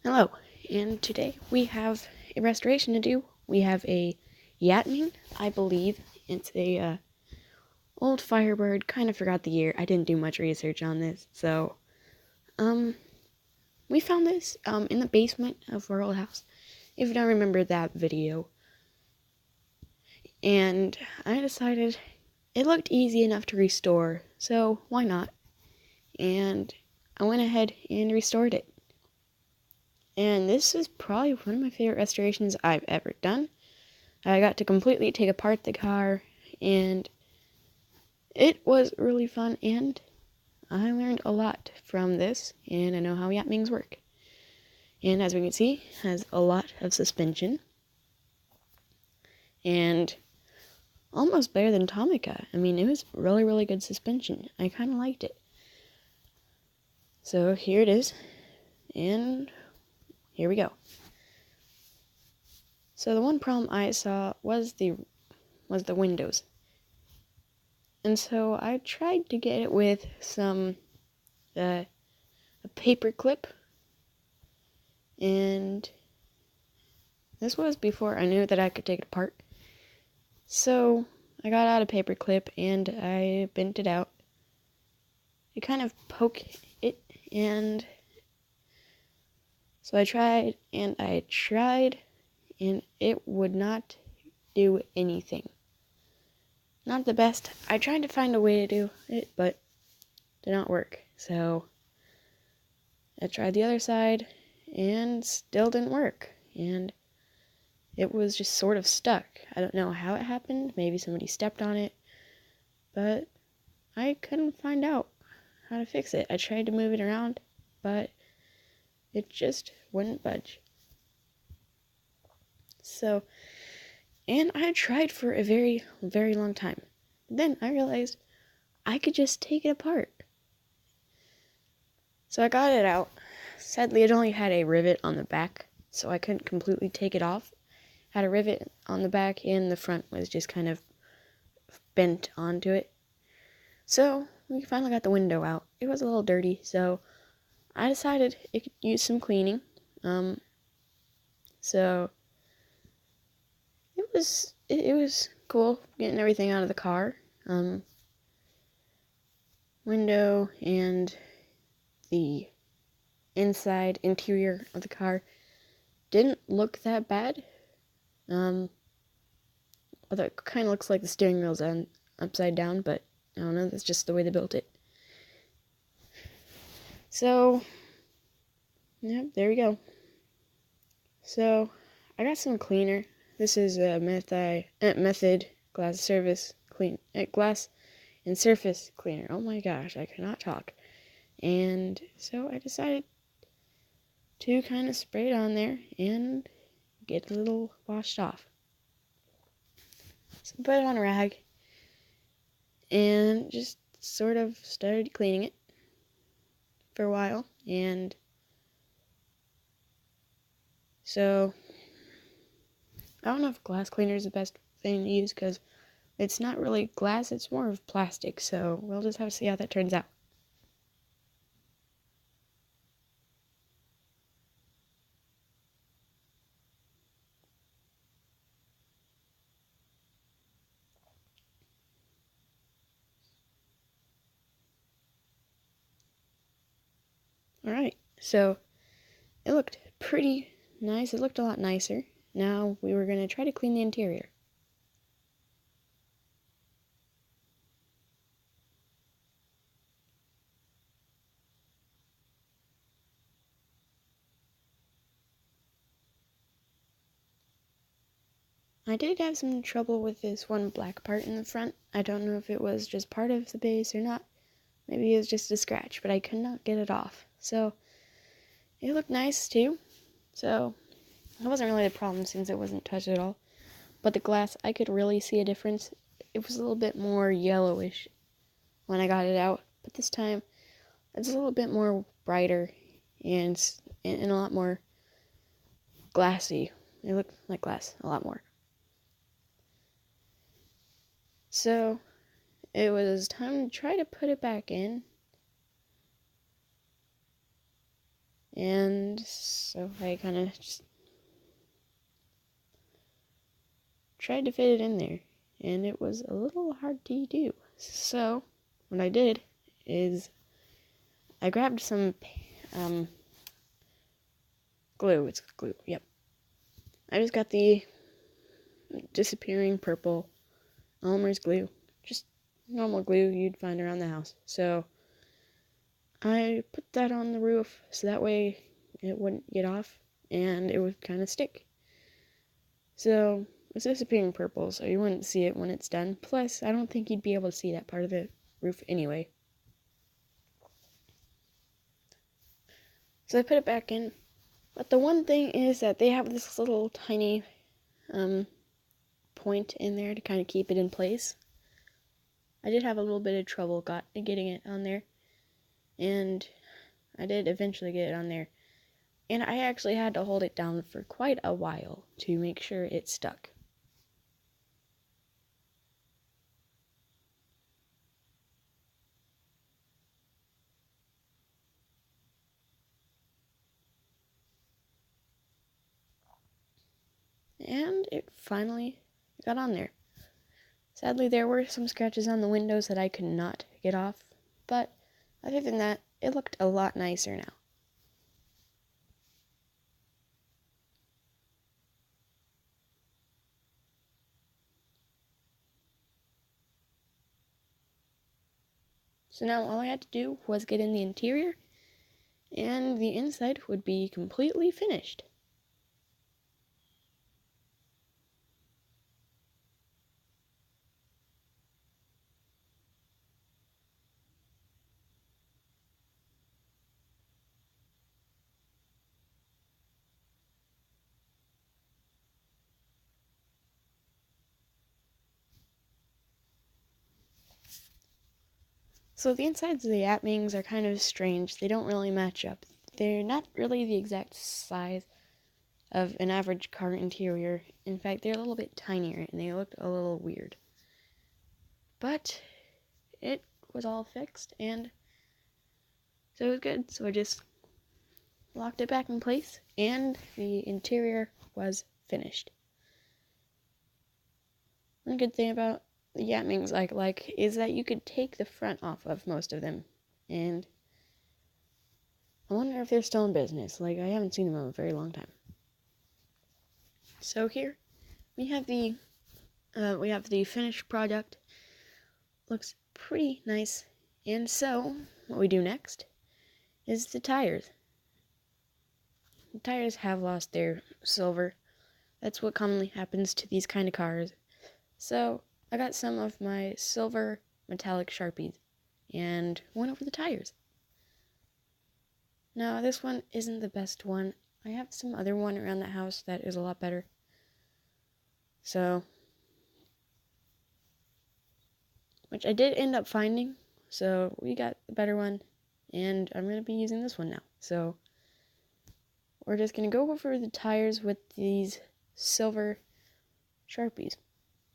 Hello, and today we have a restoration to do. We have a Yatming, I believe. It's a old firebird. Kind of forgot the year. I didn't do much research on this, so we found this in the basement of our old house. If you don't remember that video, and I decided it looked easy enough to restore, so why not? And I went ahead and restored it. And this is probably one of my favorite restorations I've ever done. I got to completely take apart the car, and it was really fun, and I learned a lot from this, and I know how Yatmings work. And as we can see, it has a lot of suspension, and almost better than Tomica. I mean, it was really, really good suspension. I kind of liked it. So here it is, and here we go. So the one problem I saw was the windows. And so I tried to get it with some a paper clip, and this was before I knew that I could take it apart. So I got out a paper clip and I bent it out. I kind of poke it, and so I tried and it would not do anything. Not the best. I tried to find a way to do it, but it did not work. So I tried the other side and still didn't work. And it was just sort of stuck. I don't know how it happened. Maybe somebody stepped on it. But I couldn't find out how to fix it. I tried to move it around, but it just wouldn't budge. So, and I tried for a very, very long time. Then I realized I could just take it apart. So I got it out. Sadly, it only had a rivet on the back, so I couldn't completely take it off. Had a rivet on the back, and the front was just kind of bent onto it. So we finally got the window out. It was a little dirty, so I decided it could use some cleaning. So it was cool getting everything out of the car. Window and the interior of the car didn't look that bad. Although it kind of looks like the steering wheel's upside down, but I don't know, that's just the way they built it. So, yep, there we go. So, I got some cleaner. This is a Method glass and surface cleaner. Oh my gosh, I cannot talk. And so I decided to kind of spray it on there and get it a little washed off. So I put it on a rag and just sort of started cleaning it for a while. And so I don't know if glass cleaner is the best thing to use because it's not really glass, it's more of plastic. So we'll just have to see how that turns out. Alright, so it looked pretty nice. It looked a lot nicer. Now we were going to try to clean the interior. I did have some trouble with this one black part in the front. I don't know if it was just part of the base or not. Maybe it was just a scratch, but I could not get it off. So it looked nice too. So it wasn't really a problem since it wasn't touched at all. But the glass, I could really see a difference. It was a little bit more yellowish when I got it out. But this time, it's a little bit more brighter and a lot more glassy. It looked like glass a lot more. So it was time to try to put it back in. And so I kind of just tried to fit it in there, and it was a little hard to do. So what I did is I grabbed some glue. It's glue, yep. I just got the disappearing purple Elmer's glue, just normal glue you'd find around the house. So I put that on the roof so that way it wouldn't get off and it would kind of stick. So it's disappearing purple, so you wouldn't see it when it's done. Plus, I don't think you'd be able to see that part of the roof anyway. So I put it back in. But the one thing is that they have this little tiny point in there to kind of keep it in place. I did have a little bit of trouble getting it on there. And I did eventually get it on there. And I actually had to hold it down for quite a while to make sure it stuck. And it finally got on there. Sadly, there were some scratches on the windows that I could not get off, but other than that, it looked a lot nicer now. So now all I had to do was get in the interior, and the inside would be completely finished. So the insides of the Atmings are kind of strange. They don't really match up. They're not really the exact size of an average car interior. In fact, they're a little bit tinier, and they look a little weird. But it was all fixed, and so it was good. So I just locked it back in place, and the interior was finished. One good thing about the Yatmings I like is that you could take the front off of most of them, and I wonder if they're still in business. Like, I haven't seen them in a very long time. So here we have the finished product. Looks pretty nice. And so what we do next is the tires. The tires have lost their silver. That's what commonly happens to these kind of cars. So I got some of my silver metallic Sharpies and went over the tires. Now, this one isn't the best one. I have some other one around the house that is a lot better. So, which I did end up finding. So we got the better one, and I'm going to be using this one now. So we're just going to go over the tires with these silver Sharpies,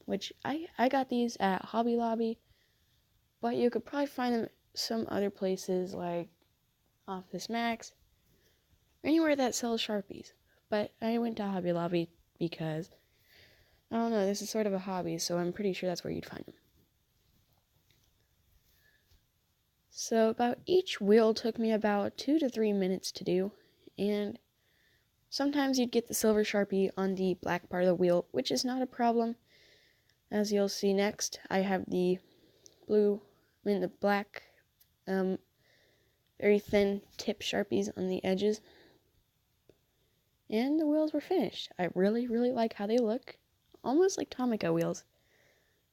which I got these at Hobby Lobby, but you could probably find them some other places like Office Max, or anywhere that sells Sharpies. But I went to Hobby Lobby because, I don't know, this is sort of a hobby, so I'm pretty sure that's where you'd find them. So about each wheel took me about 2 to 3 minutes to do, and sometimes you'd get the silver Sharpie on the black part of the wheel, which is not a problem. As you'll see next, I have the black, very thin tip Sharpies on the edges. And the wheels were finished. I really, really like how they look. Almost like Tomica wheels.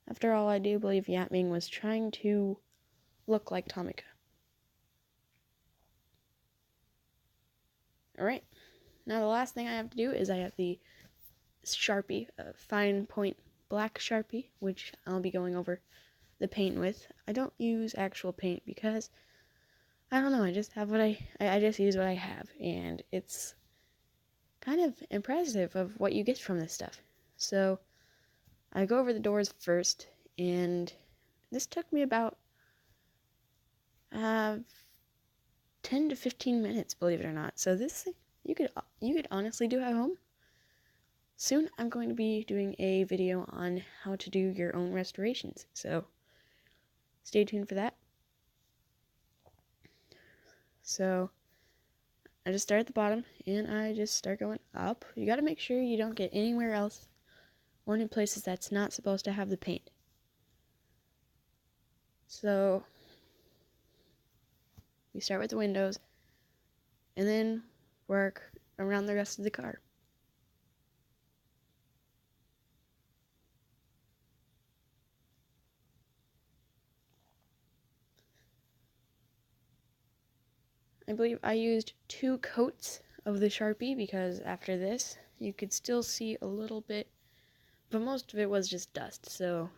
After all, I do believe Yatming was trying to look like Tomica. Alright, now the last thing I have to do is I have the Sharpie, a fine point black Sharpie, which I'll be going over the paint with. I don't use actual paint because, I don't know, I just have I just use what I have, and it's kind of impressive of what you get from this stuff. So I go over the doors first, and this took me about 10 10 to 15 minutes, believe it or not. So this you could honestly do at home. Soon I'm going to be doing a video on how to do your own restorations. So stay tuned for that. So I just start at the bottom and I just start going up. You got to make sure you don't get anywhere else or in places that's not supposed to have the paint. So we start with the windows and then work around the rest of the car. I believe I used 2 coats of the Sharpie because after this you could still see a little bit, but most of it was just dust. So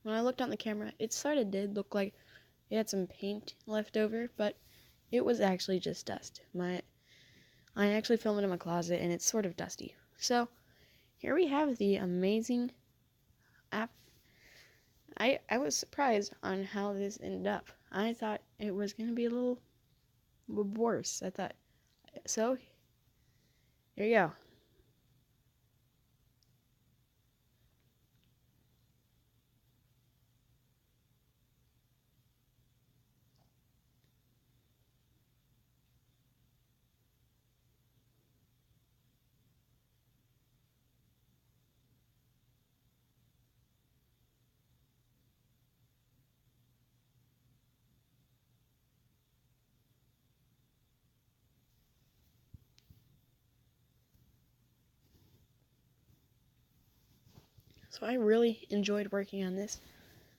when I looked on the camera, it sort of did look like it had some paint left over, but it was actually just dust. I actually filmed it in my closet and it's sort of dusty. So here we have the amazing app. I was surprised on how this ended up. I thought it was going to be a little worse. I thought. So here you go. So I really enjoyed working on this.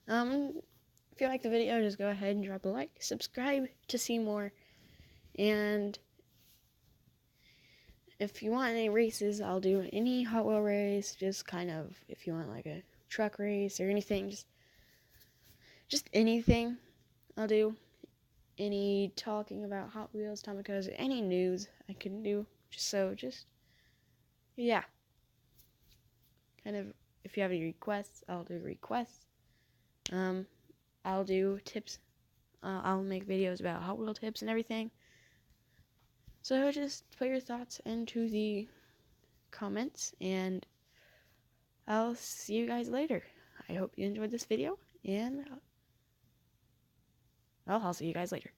If you like the video, just go ahead and drop a like, subscribe to see more, and if you want any races, I'll do any Hot Wheel race, just kind of, if you want like a truck race or anything, just anything I'll do. Any talking about Hot Wheels, Tomicos, any news I can do, yeah. Kind of, if you have any requests, I'll do requests. I'll do tips. I'll make videos about Hot Wheel tips and everything. So just put your thoughts into the comments, and I'll see you guys later. I hope you enjoyed this video, and I'll see you guys later.